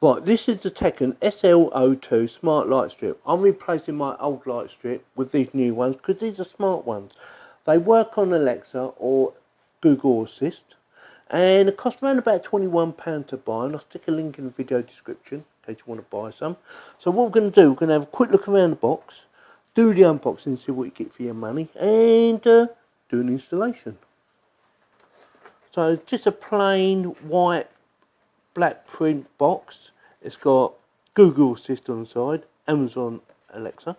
Right, this is the TECKIN SL02 smart light strip. I'm replacing my old light strip with these new ones because these are smart ones. They work on Alexa or Google Assist, and it costs around about £21 to buy, and I'll stick a link in the video description in case you want to buy some. So what we're going to do, we're going to have a quick look around the box, do the unboxing, see what you get for your money, and do an installation. So just a plain white black print box. It's got Google Assist on the side, Amazon Alexa,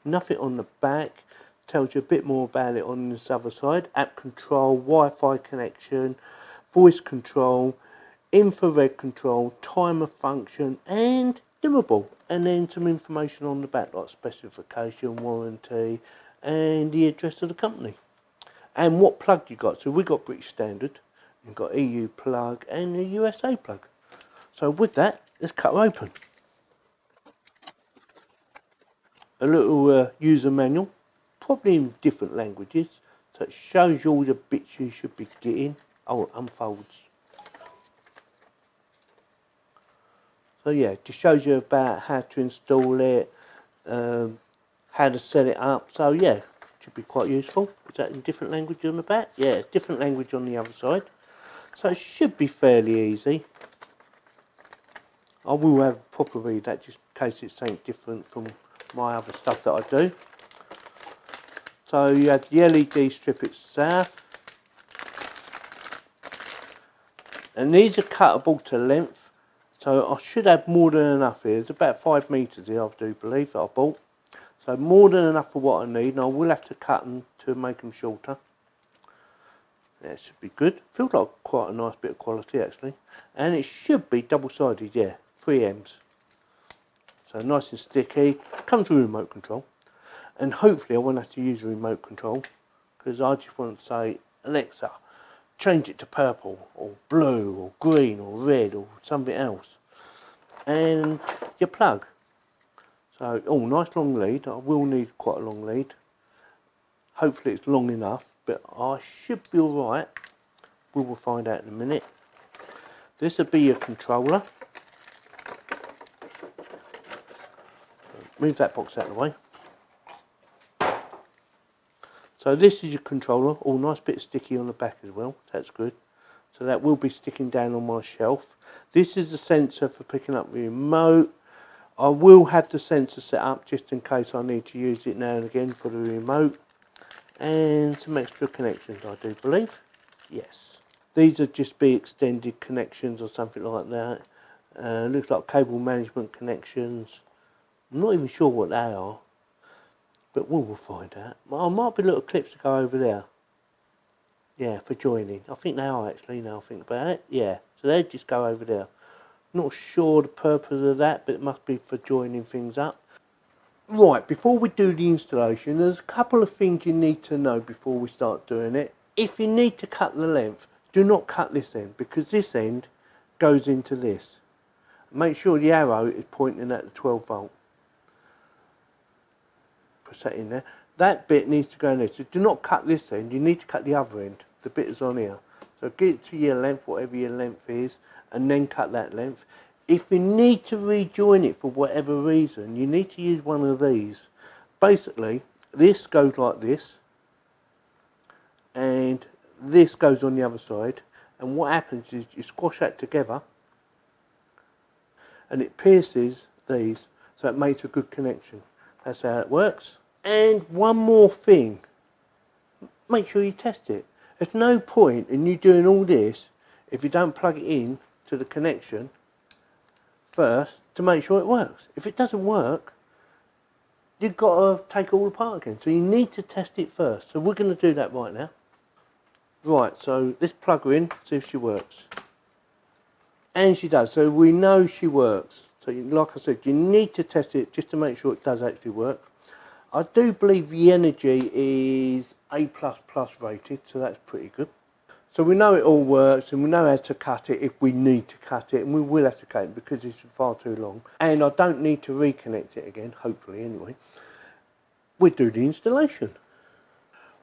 nothing on the back. Tells you a bit more about it on this other side. App control, Wi-Fi connection, voice control, infrared control, timer function, and dimmable. And then some information on the back like specification, warranty, and the address of the company. And what plug you got. So we got British Standard, we've got EU plug, and a USA plug. So with that, let's cut her open. A little user manual, probably in different languages, so it shows you all the bits you should be getting. Oh, it unfolds. So yeah, it just shows you about how to install it, how to set it up. So yeah, it should be quite useful. Is that in different language on the back? Yeah, it's different language on the other side. So it should be fairly easy. I will have a proper read that just in case it's something different from my other stuff that I do. So you have the LED strip itself. And these are cuttable to length. So I should have more than enough here. There's about 5 metres here, I do believe, that I bought. So more than enough for what I need. And I will have to cut them to make them shorter. That should be good. Feels like quite a nice bit of quality actually. And it should be double-sided, yeah. 3Ms. So nice and sticky. Comes with remote control. And hopefully I won't have to use a remote control, because I just want to say, Alexa, change it to purple, or blue, or green, or red, or something else. And your plug. So, oh, nice long lead. I will need quite a long lead. Hopefully it's long enough, but I should be alright. We will find out in a minute. This will be your controller. Move that box out of the way. So this is your controller. Oh, nice bit sticky on the back as well. That's good. So that will be sticking down on my shelf. This is the sensor for picking up the remote. I will have the sensor set up just in case I need to use it now and again for the remote. And some extra connections, I do believe. Yes. These are just be extended connections or something like that. Looks like cable management connections. I'm not even sure what they are, but we will find out. Well, might be little clips to go over there. Yeah, for joining. I think they are actually, now I think about it. Yeah, so they just go over there. Not sure the purpose of that, but it must be for joining things up. Right, before we do the installation, there's a couple of things you need to know before we start doing it. If you need to cut the length, do not cut this end, because this end goes into this. Make sure the arrow is pointing at the 12 volt. Put that in there. That bit needs to go in there. So do not cut this end, you need to cut the other end. The bit is on here. So get it to your length, whatever your length is, and then cut that length. If you need to rejoin it for whatever reason, you need to use one of these. Basically, this goes like this, and this goes on the other side. And what happens is you squash that together, and it pierces these, so it makes a good connection. That's how it works. And one more thing, make sure you test it. There's no point in you doing all this if you don't plug it in to the connection first to make sure it works. If it doesn't work, you've got to take it all apart again. So you need to test it first. So we're going to do that right now. Right, so let's plug her in, see if she works. And she does, so we know she works. So like I said, you need to test it just to make sure it does actually work. I do believe the energy is A++ rated, so that's pretty good. So we know it all works, and we know how to cut it if we need to cut it, and we will have to cut it because it's far too long. And I don't need to reconnect it again, hopefully anyway. We'll do the installation.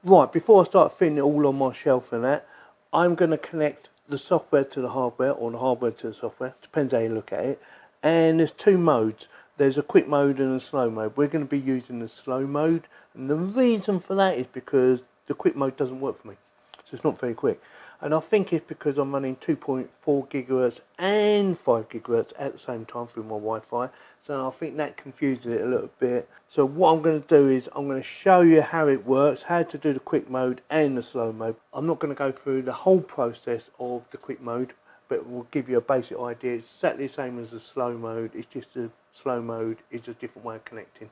Right, before I start fitting it all on my shelf and that, I'm going to connect the software to the hardware, or the hardware to the software, depends how you look at it, And there's two modes. There's a quick mode and a slow mode. We're going to be using the slow mode, and the reason for that is because the quick mode doesn't work for me, so it's not very quick. And I think it's because I'm running 2.4 gigahertz and 5 gigahertz at the same time through my Wi-Fi, so I think that confuses it a little bit. So what I'm going to do is I'm going to show you how it works, how to do the quick mode and the slow mode. I'm not going to go through the whole process of the quick mode, but we'll give you a basic idea. It's exactly the same as the slow mode, it's just the slow mode is a different way of connecting.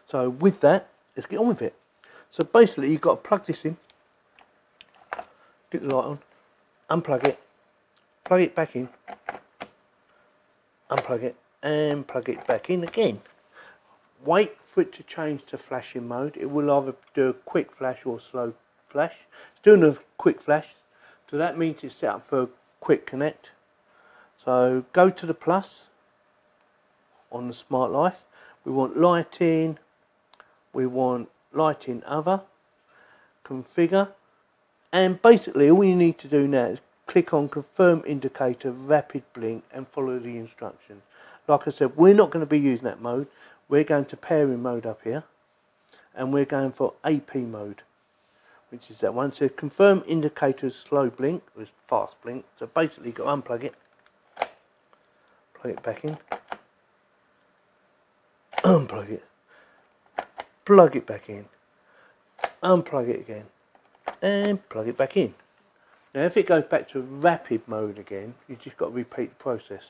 So with that, let's get on with it. So basically you've got to plug this in, get the light on, unplug it, plug it back in, unplug it, and plug it back in again. Wait for it to change to flashing mode. It will either do a quick flash or slow flash. It's doing a quick flash, so that means it's set up for a quick connect. So go to the plus on the Smart Life. We want lighting, we want lighting other, configure, and basically all you need to do now is click on confirm indicator rapid blink and follow the instructions. Like I said, we're not going to be using that mode. We're going to pairing mode up here, and we're going for AP mode, which is that one. So confirm indicator slow blink or fast blink. So basically you've got to unplug it, plug it back in, unplug it, plug it back in, unplug it again, and plug it back in. Now if it goes back to rapid mode again, you've just got to repeat the process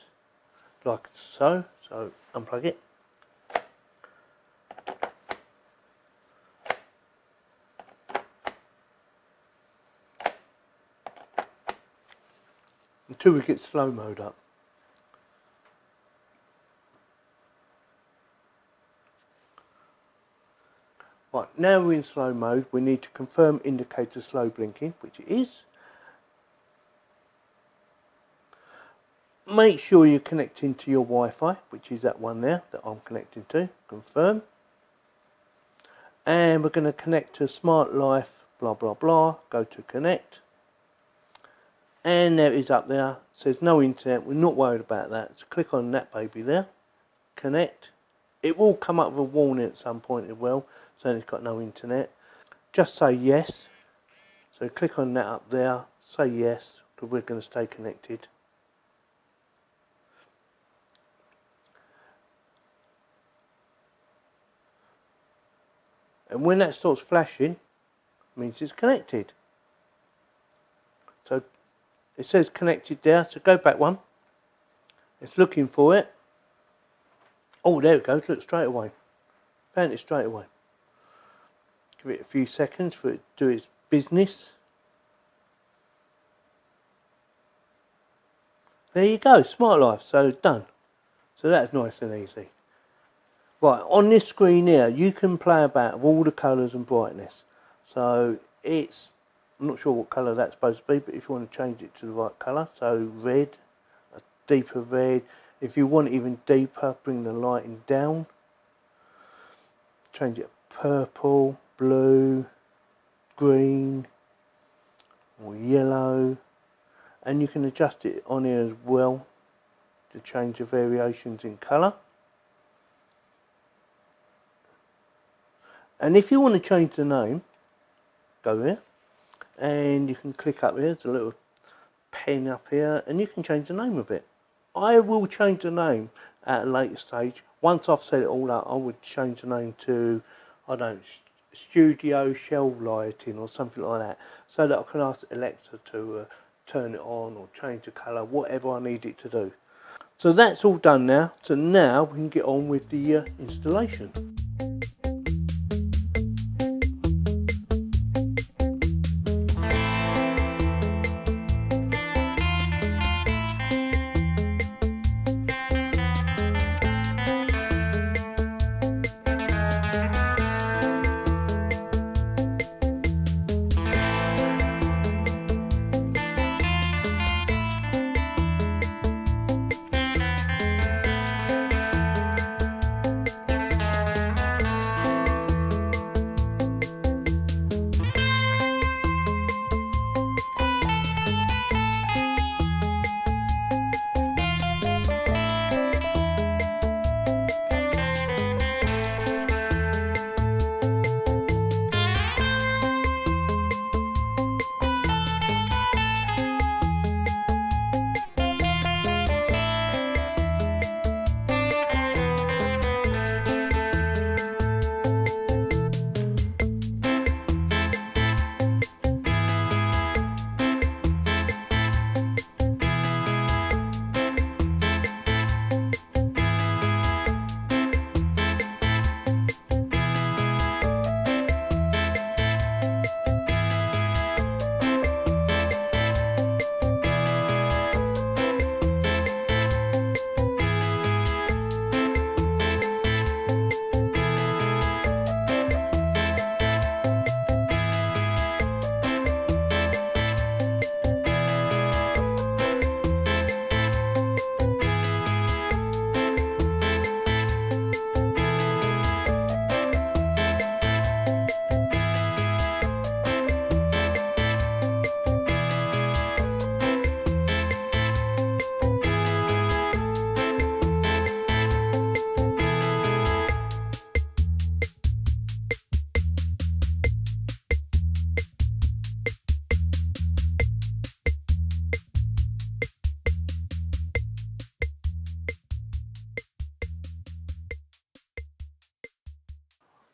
like so. So unplug it, until we get slow mode up. Right, now we're in slow mode, we need to confirm indicator slow blinking, which it is. Make sure you're connecting to your Wi-Fi, which is that one there that I'm connecting to. Confirm. And we're going to connect to Smart Life, blah blah blah. Go to connect. And there it is up there. It says no internet. We're not worried about that. So click on that baby there. Connect. It will come up with a warning at some point as well, saying it's got no internet. Just say yes. So click on that up there. Say yes, because we're going to stay connected. And when that starts flashing, it means it's connected. So it says connected there, so go back one. It's looking for it. Oh, there it goes, look, straight away. Found it straight away. Give it a few seconds for it to do its business. There you go, Smart Life, so done. So that's nice and easy. Right, on this screen here, you can play about with all the colours and brightness. So it's, I'm not sure what colour that's supposed to be, but if you want to change it to the right colour, so red, a deeper red. If you want it even deeper, bring the lighting down. Change it purple, blue, green, or yellow. And you can adjust it on here as well to change the variations in colour. And if you want to change the name, go here, and you can click up here, there's a little pen up here, and you can change the name of it. I will change the name at a later stage. Once I've set it all up, I would change the name to, I don't know, Studio Shelf Lighting or something like that, so that I can ask Alexa to turn it on or change the colour, whatever I need it to do. So that's all done now. So now we can get on with the installation.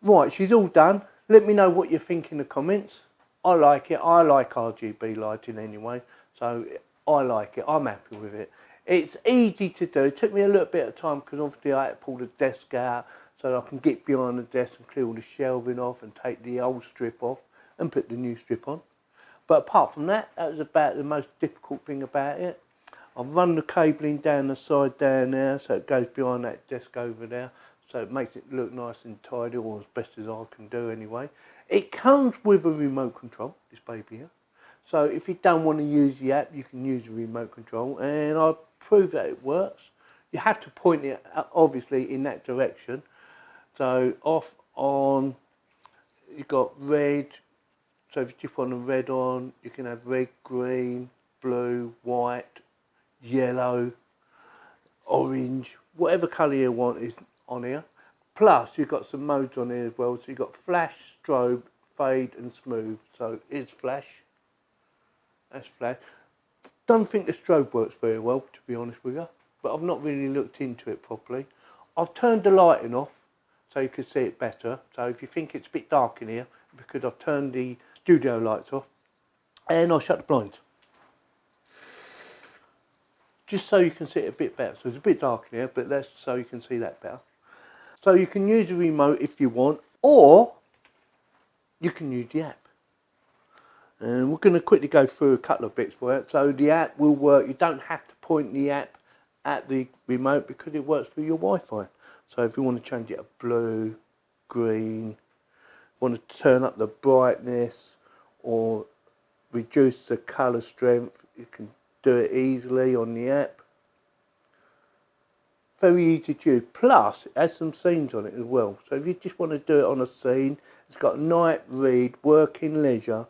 Right, she's all done. Let me know what you think in the comments. I like it. I like RGB lighting anyway, so I like it. I'm happy with it. It's easy to do. It took me a little bit of time because obviously I had to pull the desk out so I can get behind the desk and clear all the shelving off and take the old strip off and put the new strip on. But apart from that, that was about the most difficult thing about it. I've run the cabling down the side down there so it goes behind that desk over there. So it makes it look nice and tidy, or as best as I can do anyway. It comes with a remote control, this baby here. So if you don't want to use the app, you can use the remote control, and I prove that it works. You have to point it obviously in that direction. So off, on, you've got red. So if you tip on the red on, you can have red, green, blue, white, yellow, orange, whatever colour you want is on here. Plus you've got some modes on here as well. So you've got flash, strobe, fade and smooth. So it's flash. That's flash. Don't think the strobe works very well, to be honest with you, but I've not really looked into it properly. I've turned the lighting off so you can see it better. So if you think it's a bit dark in here, because I've turned the studio lights off, and I'll shut the blinds. Just so you can see it a bit better. So it's a bit dark in here, but that's so you can see that better. So you can use the remote if you want, or you can use the app. And we're going to quickly go through a couple of bits for it. So the app will work. You don't have to point the app at the remote because it works through your Wi-Fi. So if you want to change it to blue, green, want to turn up the brightness or reduce the colour strength, you can do it easily on the app. Very easy to use. Plus, it has some scenes on it as well. So if you just want to do it on a scene, it's got night read, working leisure,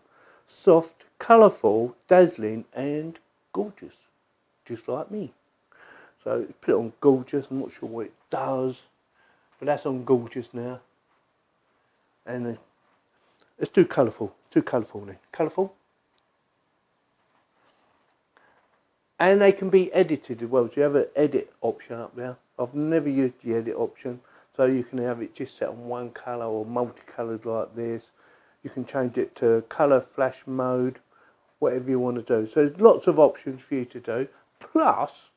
soft, colourful, dazzling and gorgeous. Just like me. So put it on gorgeous. I'm not sure what it does, but that's on gorgeous now. And it's too colourful. Too colourful then. Colourful. And they can be edited as well. So you have an edit option up there. I've never used the edit option. So you can have it just set on one colour or multicoloured like this. You can change it to colour flash mode, whatever you want to do. So there's lots of options for you to do. Plus,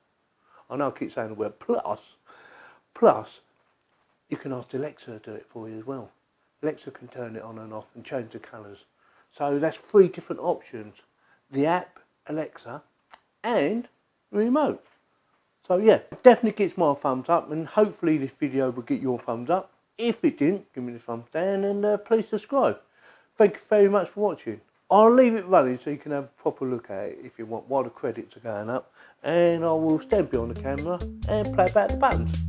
I know I keep saying the word plus, you can ask Alexa to do it for you as well. Alexa can turn it on and off and change the colours. So that's 3 different options. The app, Alexa, and remote. So yeah, definitely gets my thumbs up, and hopefully this video will get your thumbs up. If it didn't, give me the thumbs down, and please subscribe. Thank you very much for watching. I'll leave it running so you can have a proper look at it if you want while the credits are going up, and I will stand behind the camera and play back the buttons.